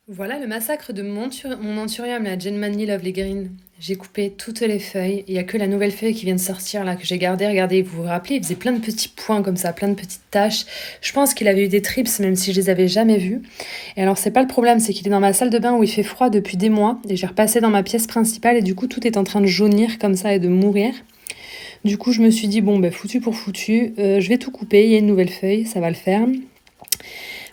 Voilà le massacre de mon anthurium, la Genmani Lovely Green. J'ai coupé toutes les feuilles. Il n'y a que la nouvelle feuille qui vient de sortir là, que j'ai gardée. Regardez, vous vous rappelez, il faisait plein de petits points comme ça, plein de petites taches. Je pense qu'il avait eu des trips, même si je les avais jamais vus. Et alors, c'est pas le problème, c'est qu'il est dans ma salle de bain où il fait froid depuis des mois. Et j'ai repassé dans ma pièce principale et du coup, tout est en train de jaunir comme ça et de mourir. Du coup, je me suis dit, bon, ben, foutu pour foutu, je vais tout couper. Il y a une nouvelle feuille, ça va le faire.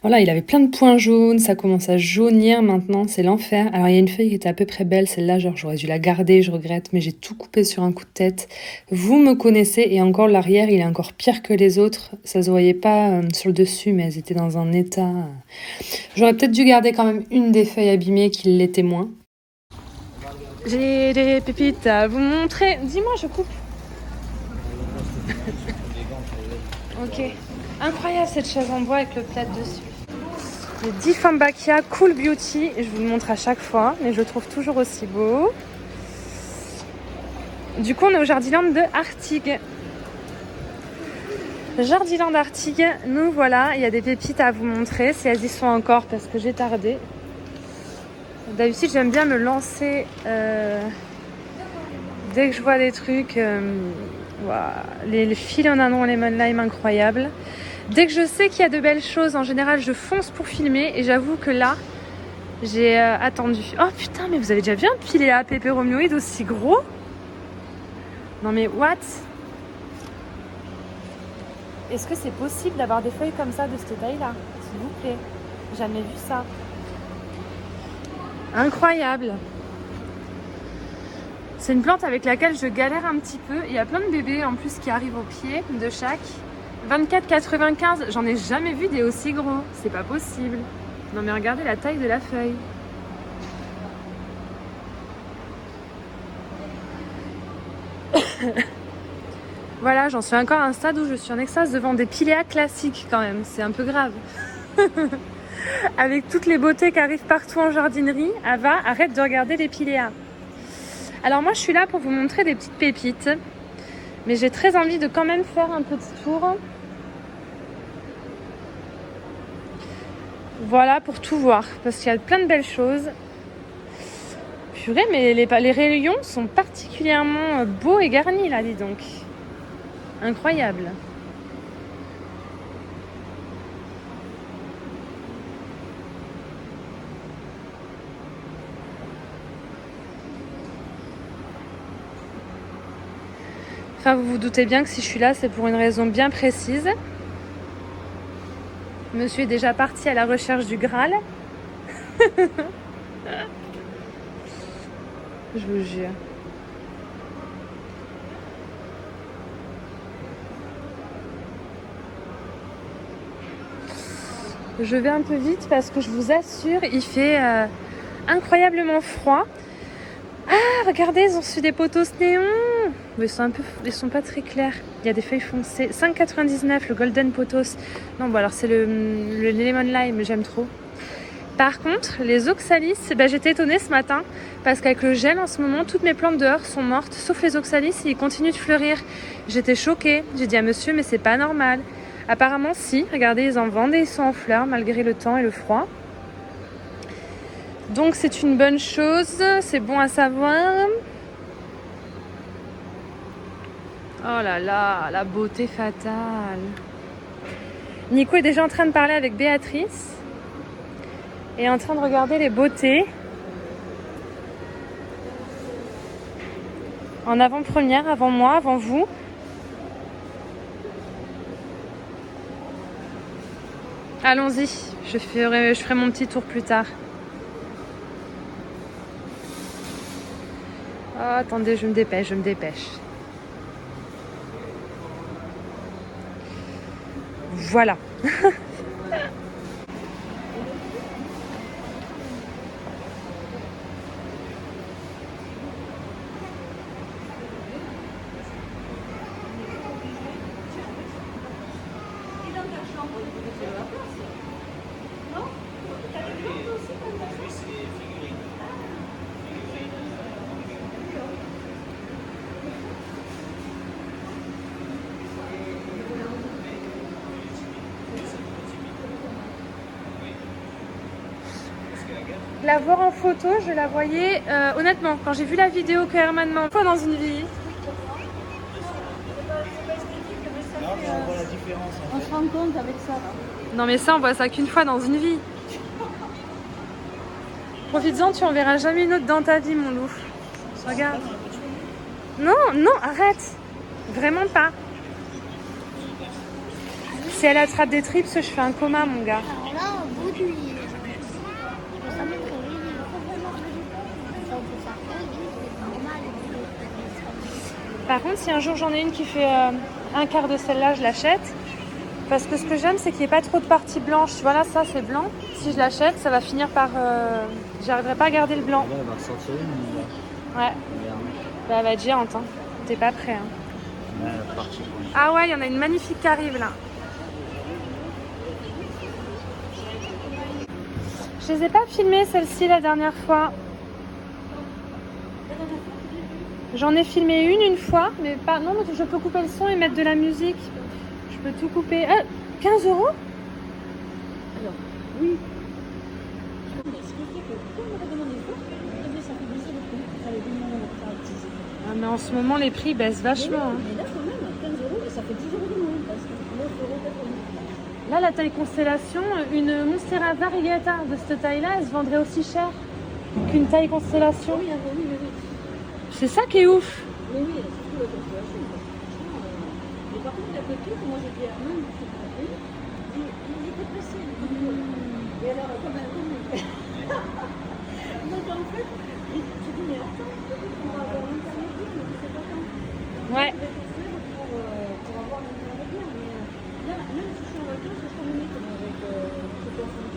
Voilà, il avait plein de points jaunes, ça commence à jaunir maintenant, c'est l'enfer. Alors il y a une feuille qui était à peu près belle, celle-là, genre j'aurais dû la garder, je regrette, mais j'ai tout coupé sur un coup de tête. Vous me connaissez, et encore l'arrière, il est encore pire que les autres. Ça se voyait pas sur le dessus, mais elles étaient dans un état... J'aurais peut-être dû garder quand même une des feuilles abîmées qui l'était moins. J'ai des pépites à vous montrer. Dis-moi, je coupe. Ok. Incroyable cette chaise en bois avec le plat dessus. Le Dieffenbachia Cool Beauty, je vous le montre à chaque fois, mais je le trouve toujours aussi beau. Du coup, on est au Jardiland de Artigues. Jardiland Artigues, nous voilà, il y a des pépites à vous montrer, si elles y sont encore, parce que j'ai tardé. D'habitude, j'aime bien me lancer dès que je vois des trucs. Voilà. Les Philodendron Lemon Lime incroyables. Dès que je sais qu'il y a de belles choses, en général, je fonce pour filmer. Et j'avoue que là, j'ai attendu. Oh putain, mais vous avez déjà vu un Pilea peperomioïde aussi gros? Non mais what? Est-ce que c'est possible d'avoir des feuilles comme ça de cette taille-là? S'il vous plaît. Jamais vu ça. Incroyable. C'est une plante avec laquelle je galère un petit peu. Il y a plein de bébés en plus qui arrivent au pied de chaque. 24,95, j'en ai jamais vu des aussi gros. C'est pas possible. Non mais regardez la taille de la feuille. Voilà, j'en suis encore à un stade où je suis en extase devant des Pilea classiques quand même. C'est un peu grave. Avec toutes les beautés qui arrivent partout en jardinerie, Ava, arrête de regarder les Pilea. Alors moi je suis là pour vous montrer des petites pépites. Mais j'ai très envie de quand même faire un petit tour. Voilà, pour tout voir. Parce qu'il y a plein de belles choses. Purée, mais les rayons sont particulièrement beaux et garnis là, dis donc. Incroyable. Enfin, vous vous doutez bien que si je suis là, c'est pour une raison bien précise. Monsieur est déjà parti à la recherche du Graal. Je vous jure. Je vais un peu vite parce que je vous assure, il fait incroyablement froid. Ah, regardez, ils ont reçu des potos néons. Mais ils sont pas très clairs. Il y a des feuilles foncées. 5,99 le Golden Potos. Non, bon alors c'est le Lemon Lime, j'aime trop. Par contre, les oxalis, j'étais étonnée ce matin parce qu'avec le gel en ce moment, toutes mes plantes dehors sont mortes, sauf les oxalis, ils continuent de fleurir. J'étais choquée. J'ai dit à monsieur, mais c'est pas normal. Apparemment, si. Regardez, ils en vendent et ils sont en fleurs malgré le temps et le froid. Donc c'est une bonne chose, c'est bon à savoir. Oh là là, la beauté fatale. Nico est déjà en train de parler avec Béatrice et en train de regarder les beautés. En avant-première, avant moi, avant vous. Allons-y, je ferai mon petit tour plus tard. Oh, attendez, je me dépêche. Voilà. La voir en photo, je la voyais, honnêtement, quand j'ai vu la vidéo que Herman m'a envoyée dans une vie. Non, mais on voit la différence. On se rend compte avec ça. Là. Non mais ça, on voit ça qu'une fois dans une vie. Profites-en, tu en verras jamais une autre dans ta vie, mon loup. Regarde. Non, non, arrête. Vraiment pas. Si elle attrape des trips, je fais un coma, mon gars. Alors là, au bout du lit. Ça me fait Par contre, si un jour j'en ai une qui fait un quart de celle-là, je l'achète. Parce que ce que j'aime, c'est qu'il n'y ait pas trop de parties blanches. Tu vois là, ça c'est blanc. Si je l'achète, ça va finir par... J'arriverai pas à garder le blanc. Là, elle va ressortir une. Ouais. Bah elle va être géante, hein. T'es pas prêt, hein. Ouais, elle est partie. Ah ouais, il y en a une magnifique qui arrive là. Je les ai pas filmées celles-ci la dernière fois. J'en ai filmé une fois, mais pas. Non, mais je peux couper le son et mettre de la musique. Je peux tout couper. 15 €? Alors, oui. Mais ce qui fait que, comme on a demandé ça, ça fait baisser le prix. Ça les demande à utiliser. Ah, mais en ce moment, les prix baissent vachement. Hein. Mais là, quand même, 15 € et ça fait 10 € de moins. Parce que 9,80 €. Là, la taille Constellation, une Monstera Variegata de cette taille-là, elle se vendrait aussi cher qu'une taille Constellation. Oui, oui, oui. C'est ça qui est ouf. Mais oui, surtout la constellation. Mais par contre, la petite, moi j'ai dit à Herman, il était pressé. Et alors, comme un donc en fait, j'ai dit, mais attends, peut-être qu'on va avoir l'intermédiaire, mais c'est pas tant. Ouais. Pour avoir l'intermédiaire, mais là, même si je suis en vacances, je suis en avec cette constellation.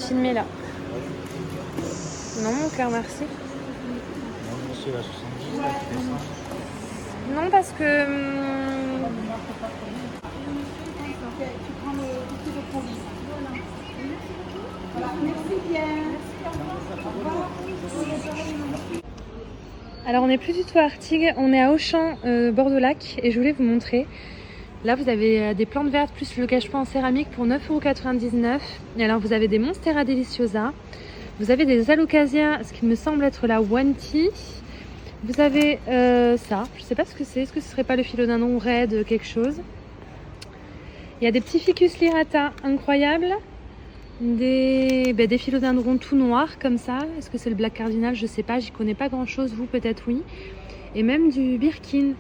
Filmer là. Non, mon cœur, merci. Non, monsieur, la 70, là, qui descend. Non, parce que. Tu prends le petit de produit. Voilà. Merci bien. Alors, on n'est plus du tout à Artigues, on est à Auchan, bord de lac, et je voulais vous montrer. Là, vous avez des plantes vertes plus le cache-pot en céramique pour 9,99 €. Et alors, vous avez des Monstera Deliciosa. Vous avez des Alocasia, ce qui me semble être la One Tea. Vous avez ça, je ne sais pas ce que c'est. Est-ce que ce serait pas le philodendron raide, quelque chose? Il y a des petits Ficus lirata incroyables. Des philodendrons tout noirs comme ça. Est-ce que c'est le Black Cardinal? Je sais pas, j'y connais pas grand-chose. Vous, peut-être oui. Et même du Birkin.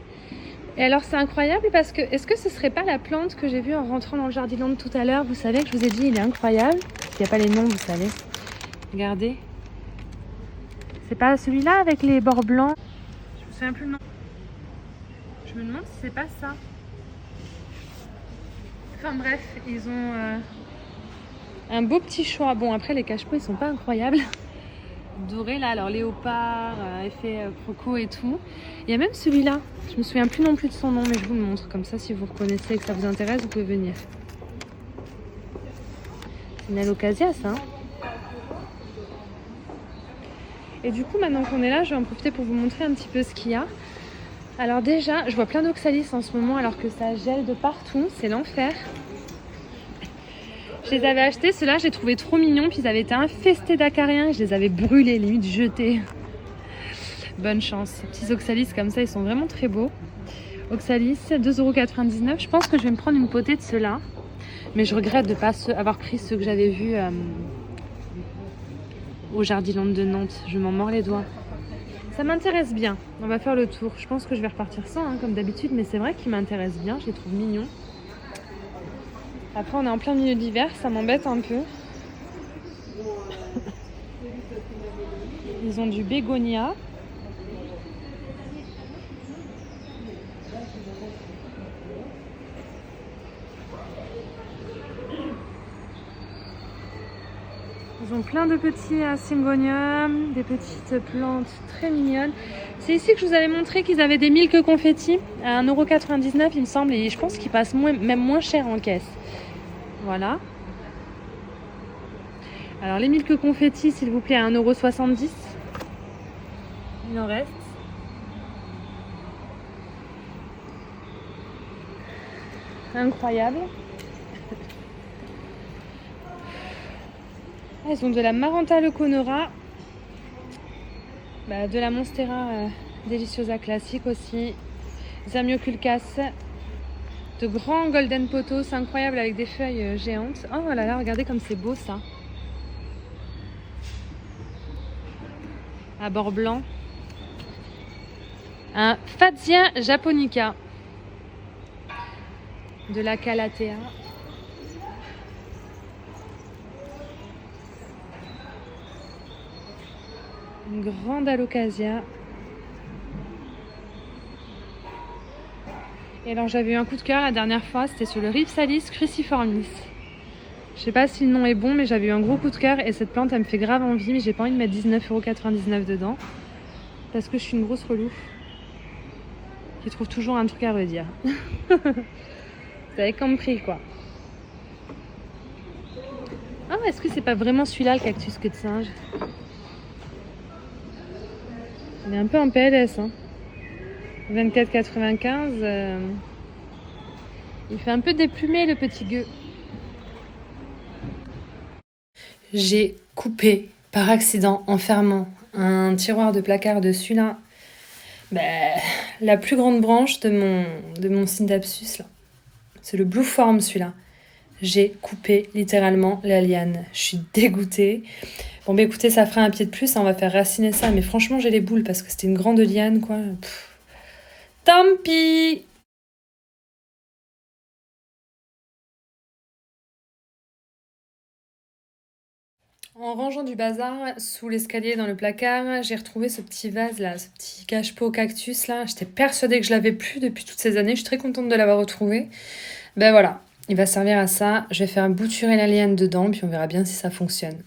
Et alors c'est incroyable parce que, est-ce que ce serait pas la plante que j'ai vue en rentrant dans le Jardiland tout à l'heure? Vous savez que je vous ai dit, il est incroyable. Il n'y a pas les noms, vous savez. Regardez. C'est pas celui-là avec les bords blancs? Je me souviens plus le nom. Je me demande si c'est pas ça. Enfin bref, ils ont un beau petit choix. Bon, après les cache-pots, ils sont pas incroyables. Doré là, alors léopard, effet croco et tout. Il y a même celui-là. Je me souviens plus non plus de son nom, mais je vous le montre. Comme ça, si vous reconnaissez et que ça vous intéresse, vous pouvez venir. C'est une alocasia, ça. Hein. Et du coup, maintenant qu'on est là, je vais en profiter pour vous montrer un petit peu ce qu'il y a. Alors déjà, je vois plein d'oxalis en ce moment, alors que ça gèle de partout. C'est l'enfer. Je les avais achetés, ceux-là, j'ai trouvé trop mignons. Puis ils avaient été infestés d'acariens. Je les avais brûlés, limite jetés. Bonne chance. Ces petits oxalis comme ça, ils sont vraiment très beaux. Oxalis, 2,99 €. Je pense que je vais me prendre une potée de ceux-là. Mais je regrette de ne pas avoir pris ceux que j'avais vus au Jardiland de Nantes. Je m'en mords les doigts. Ça m'intéresse bien. On va faire le tour. Je pense que je vais repartir sans, comme d'habitude. Mais c'est vrai qu'ils m'intéressent bien. Je les trouve mignons. Après, on est en plein milieu d'hiver. Ça m'embête un peu. Ils ont du bégonia. Ils ont plein de petits syngoniums, des petites plantes très mignonnes. C'est ici que je vous avais montré qu'ils avaient des milk confettis à 1,99 € il me semble. Et je pense qu'ils passent même moins cher en caisse. Voilà. Alors les milk confettis, s'il vous plaît, à 1,70 €. Il en reste. Incroyable. Ils ont de la Maranta Leconera, de la Monstera Deliciosa classique aussi, Zamioculcas, de grands Golden Potos, incroyables avec des feuilles géantes. Oh là là, regardez comme c'est beau ça. À bord blanc. Un Fatsia Japonica, de la Calathea. Une grande alocasia. Et alors j'avais eu un coup de cœur la dernière fois, c'était sur le Ripsalis cruciformis. Je sais pas si le nom est bon, mais j'avais eu un gros coup de cœur et cette plante elle me fait grave envie, mais j'ai pas envie de mettre 19,99 € dedans. Parce que je suis une grosse relou. Qui trouve toujours un truc à redire. Vous avez compris quoi. Ah, est-ce que c'est pas vraiment celui-là le cactus queue de singe? Il est un peu en PLS, 24,95 €. Il fait un peu déplumé le petit gueux. J'ai coupé par accident en fermant un tiroir de placard de celui-là. La plus grande branche de mon Synapsus là. C'est le Blue Form celui-là. J'ai coupé littéralement la liane. Je suis dégoûtée. Bon écoutez, ça fera un pied de plus, on va faire raciner ça. Mais franchement, j'ai les boules parce que c'était une grande liane, quoi. Tant pis! En rangeant du bazar sous l'escalier dans le placard, j'ai retrouvé ce petit vase là, ce petit cache-pot cactus là. J'étais persuadée que je l'avais plus depuis toutes ces années. Je suis très contente de l'avoir retrouvé. Voilà, il va servir à ça. Je vais faire bouturer la liane dedans, puis on verra bien si ça fonctionne.